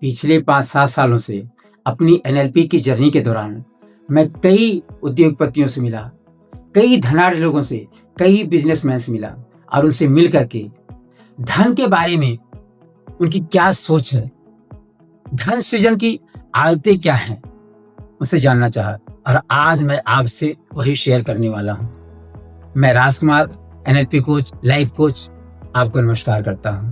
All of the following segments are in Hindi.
पिछले 5-7 सालों से अपनी एनएलपी की जर्नी के दौरान मैं कई उद्योगपतियों से मिला, कई धनाढ्य लोगों से, कई बिजनेसमैन से मिला और उनसे मिल करके धन के बारे में उनकी क्या सोच है, धन सृजन की आदतें क्या हैं, उसे जानना चाहा और आज मैं आपसे वही शेयर करने वाला हूं। मैं राजकुमार, एनएलपी कोच, लाइफ कोच, आपको नमस्कार करता हूं।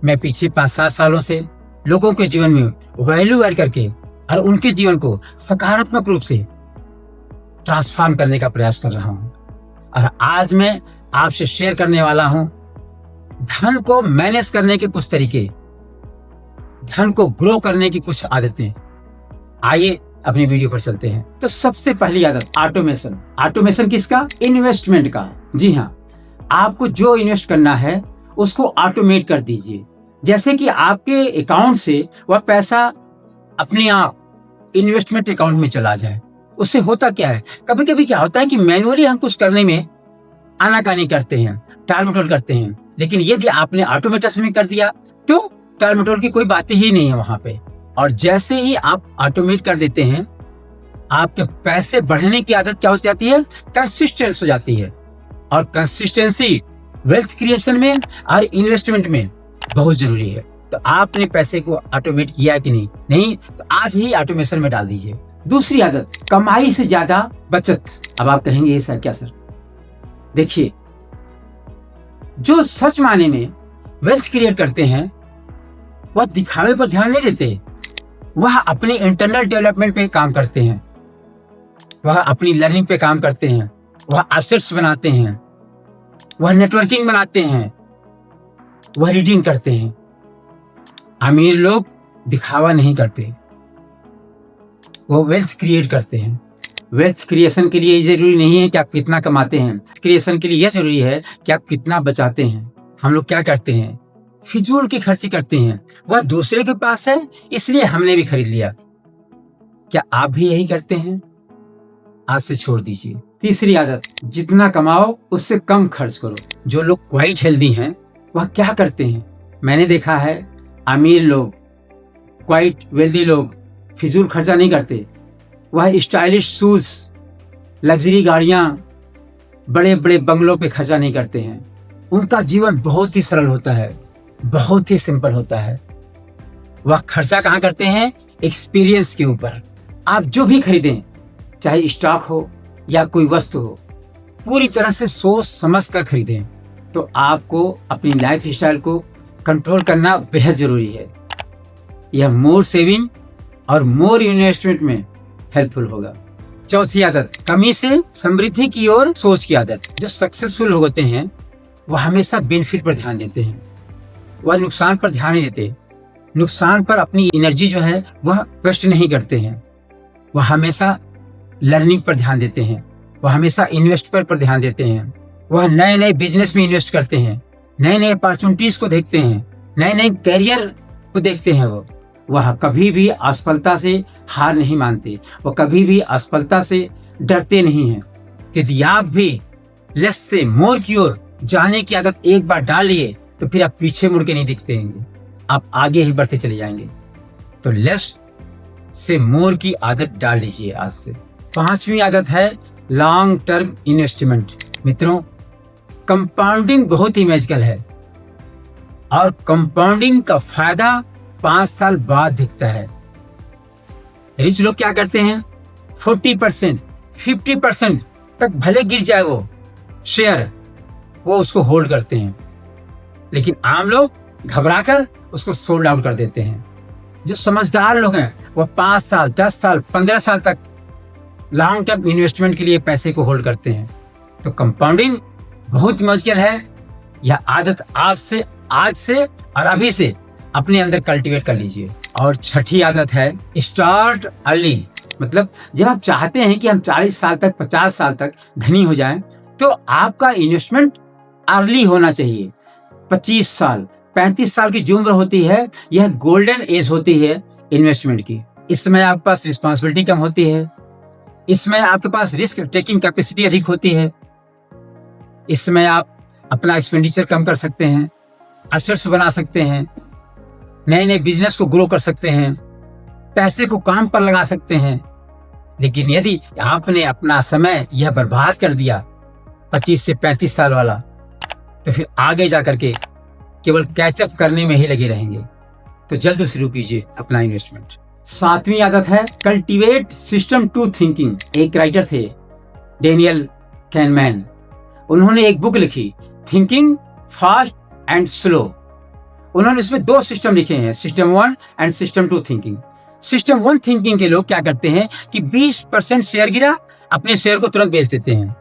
मैं पीछे 5-7 सालों से लोगों के जीवन में वैल्यू ऐड करके और उनके जीवन को सकारात्मक रूप से ट्रांसफॉर्म करने का प्रयास कर रहा हूं और आज मैं आपसे शेयर करने वाला हूं धन को मैनेज करने के कुछ तरीके, धन को ग्रो करने की कुछ आदतें। आइए अपनी वीडियो पर चलते हैं। तो सबसे पहली आदत ऑटोमेशन। ऑटोमेशन किसका? इन्वेस्टमेंट का। जी हाँ, आपको जो इन्वेस्ट करना है उसको ऑटोमेट कर दीजिए। जैसे कि आपके अकाउंट से वह पैसा अपने आप इन्वेस्टमेंट अकाउंट में चला जाए। उससे होता क्या है, कभी कभी क्या होता है कि मैनुअली हम कुछ करने में आनाकानी करते हैं, टाल मटोल करते हैं, लेकिन यदि आपने ऑटोमेशन में कर दिया तो टाल मटोल की कोई बात ही नहीं है वहां पे। और जैसे ही आप ऑटोमेट कर देते हैं, आपके पैसे बढ़ने की आदत क्या हो जाती है? कंसिस्टेंस हो जाती है। और कंसिस्टेंसी वेल्थ क्रिएशन में और इन्वेस्टमेंट में बहुत जरूरी है। तो आपने पैसे को ऑटोमेट किया कि नहीं तो आज ही ऑटोमेशन में डाल दीजिए। दूसरी आदत, कमाई से ज्यादा बचत। अब आप कहेंगे ये सर क्या सर? देखिए, जो सच मायने में वेल्थ क्रिएट करते हैं वह दिखावे पर ध्यान नहीं देते, वह अपने इंटरनल डेवलपमेंट पे काम करते हैं, वह अपनी लर्निंग पे काम करते हैं, वह एसेट्स बनाते हैं, वह नेटवर्किंग बनाते हैं, वह रीडिंग करते हैं। अमीर लोग दिखावा नहीं करते, वो वेल्थ क्रिएट करते हैं। वेल्थ क्रिएशन के लिए ये जरूरी नहीं है कि आप कितना कमाते हैं, क्रिएशन के लिए यह जरूरी है कि आप कितना बचाते हैं। हम लोग क्या करते हैं? फिजूल की खर्ची करते हैं। वह दूसरे के पास है इसलिए हमने भी खरीद लिया। क्या आप भी यही करते हैं? आज से छोड़ दीजिए। तीसरी आदत, जितना कमाओ उससे कम खर्च करो। जो लोग क्वाइट हेल्दी हैं वह क्या करते हैं? मैंने देखा है अमीर लोग, क्वाइट वेल्दी लोग फिजूल खर्चा नहीं करते। वह स्टाइलिश शूज, लग्जरी गाड़ियां, बड़े बड़े बंगलों पे खर्चा नहीं करते हैं। उनका जीवन बहुत ही सरल होता है, बहुत ही सिंपल होता है। वह खर्चा कहाँ करते हैं? एक्सपीरियंस के ऊपर। आप जो भी खरीदें, चाहे स्टॉक हो या कोई वस्तु हो, पूरी तरह से सोच समझ कर खरीदें। तो आपको अपनी लाइफ स्टाइल को कंट्रोल करना बेहद जरूरी है। यह मोर सेविंग और मोर इन्वेस्टमेंट में हेल्पफुल होगा। चौथी आदत, कमी से समृद्धि की ओर सोच की आदत। जो सक्सेसफुल होते हैं वह हमेशा बेनिफिट पर ध्यान देते हैं, वह नुकसान पर ध्यान नहीं देते। नुकसान पर अपनी एनर्जी जो है वह वेस्ट नहीं करते हैं। वह हमेशा लर्निंग पर ध्यान देते हैं, वह हमेशा इन्वेस्टमेंट पर ध्यान देते हैं। वह नए नए बिजनेस में इन्वेस्ट करते हैं, नए नए अपॉर्चुनिटीज को देखते हैं, नए नए कैरियर को देखते हैं। वह कभी भी असफलता से हार नहीं मानते, वह कभी भी असफलता से डरते नहीं हैं। यदि आप भी लेस से मोर की ओर जाने की आदत एक बार डाल लिए तो फिर आप पीछे मुड़ के नहीं दिखते हैं, आप आगे ही बढ़ते चले जाएंगे। तो लेस से मोर की आदत डाल लीजिए आज से। पांचवी आदत है लॉन्ग टर्म इन्वेस्टमेंट। मित्रों, कंपाउंडिंग बहुत ही मैजिकल है और कंपाउंडिंग का फायदा 5 साल बाद दिखता है। रिच लोग क्या करते हैं? 40%, 50% तक भले गिर जाए वो शेयर, वो उसको होल्ड करते हैं, लेकिन आम लोग घबराकर उसको सोल्ड आउट कर देते हैं। जो समझदार लोग हैं वो 5 साल, 10 साल, 15 साल तक लॉन्ग टर्म इन्वेस्टमेंट के लिए पैसे को होल्ड करते हैं। तो कंपाउंडिंग बहुत मजेदार है। यह आदत आपसे आज से और अभी से अपने अंदर कल्टीवेट कर लीजिए। और छठी आदत है स्टार्ट अर्ली। मतलब जब आप चाहते हैं कि हम 40 साल तक, 50 साल तक धनी हो जाएं, तो आपका इन्वेस्टमेंट अर्ली होना चाहिए। 25 साल, 35 साल की जो उम्र होती है, यह गोल्डन एज होती है इन्वेस्टमेंट की। इस समय आपके पास रिस्पॉन्सिबिलिटी कम होती है, इसमें आपके पास रिस्क टेकिंग कैपेसिटी अधिक होती है, इसमें आप अपना एक्सपेंडिचर कम कर सकते हैं, एसेट्स बना सकते हैं, नए नए बिजनेस को ग्रो कर सकते हैं, पैसे को काम पर लगा सकते हैं। लेकिन यदि आपने अपना समय यह बर्बाद कर दिया 25 से 35 साल वाला, तो फिर आगे जाकर के केवल कैचअप करने में ही लगे रहेंगे। तो जल्द शुरू कीजिए अपना इन्वेस्टमेंट। 7वीं आदत है कल्टीवेट सिस्टम टू थिंकिंग। एक राइटर थे डेनियल कैनमैन, उन्होंने एक बुक लिखी थिंकिंग फास्ट एंड स्लो। उन्होंने इसमें 2 सिस्टम लिखे हैं, system 1 and system 2 thinking. System 1 thinking के लोग क्या करते हैं कि 20% शेयर गिरा, अपने शेयर को तुरंत बेच देते हैं।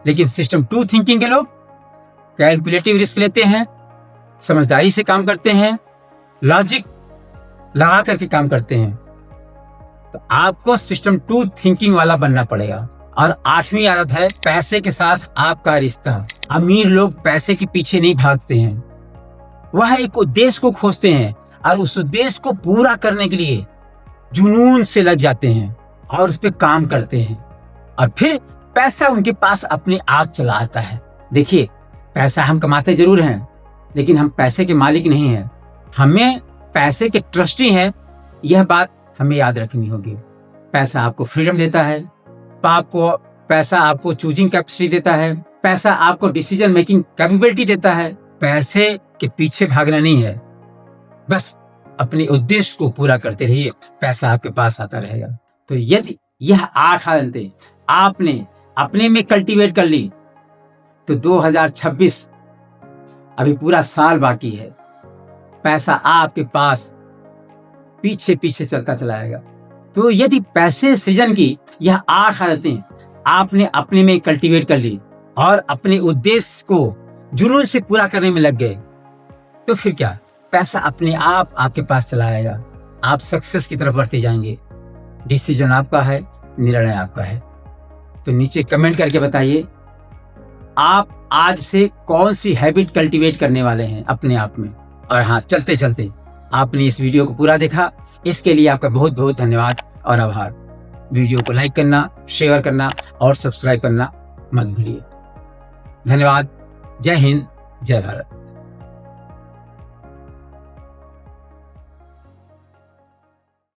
लेकिन सिस्टम 2 थिंकिंग के लोग कैलकुलेटिव रिस्क लेते हैं, समझदारी से काम करते हैं, लॉजिक लगा करके काम करते हैं। तो आपको सिस्टम 2 थिंकिंग वाला बनना पड़ेगा। और 8वीं आदत है पैसे के साथ आपका रिश्ता। अमीर लोग पैसे के पीछे नहीं भागते हैं, वह एक उद्देश्य को खोजते हैं और उस उद्देश्य को पूरा करने के लिए जुनून से लग जाते हैं और उस पर काम करते हैं, और फिर पैसा उनके पास अपने आप चला आता है। देखिए, पैसा हम कमाते जरूर हैं, लेकिन हम पैसे के मालिक नहीं हैं, हमें पैसे के ट्रस्टी हैं। यह बात हमें याद रखनी होगी। पैसा आपको फ्रीडम देता है, पैसा आपको चूजिंग कैपेसिटी देता है, पैसा आपको डिसीजन मेकिंग कैपेबिलिटी देता है। पैसे के पीछे भागना नहीं है, बस अपने उद्देश्य को पूरा करते रहिए, पैसा आपके पास आता रहेगा। तो यदि यह 8 आदतें आपने अपने में कल्टीवेट कर ली, तो 2026 अभी पूरा साल बाकी है, पैसा आपके पास पीछे पीछे चलता चला आएगा। तो यदि पैसे सृजन की यह 8 आदतें आपने अपने में कल्टीवेट कर ली और अपने उद्देश्य को जुनून से पूरा करने में लग गए, तो फिर क्या, पैसा अपने आप आपके पास चला आएगा, आप सक्सेस की तरफ बढ़ते जाएंगे। डिसीजन आपका है, निर्णय आपका है। तो नीचे कमेंट करके बताइए आप आज से कौन सी हैबिट कल्टीवेट करने वाले हैं अपने आप में। और हाँ, चलते चलते आपने इस वीडियो को पूरा देखा, इसके लिए आपका बहुत बहुत धन्यवाद और आभार। वीडियो को लाइक करना, शेयर करना और सब्सक्राइब करना मत भूलिए। धन्यवाद। जय हिंद, जय भारत।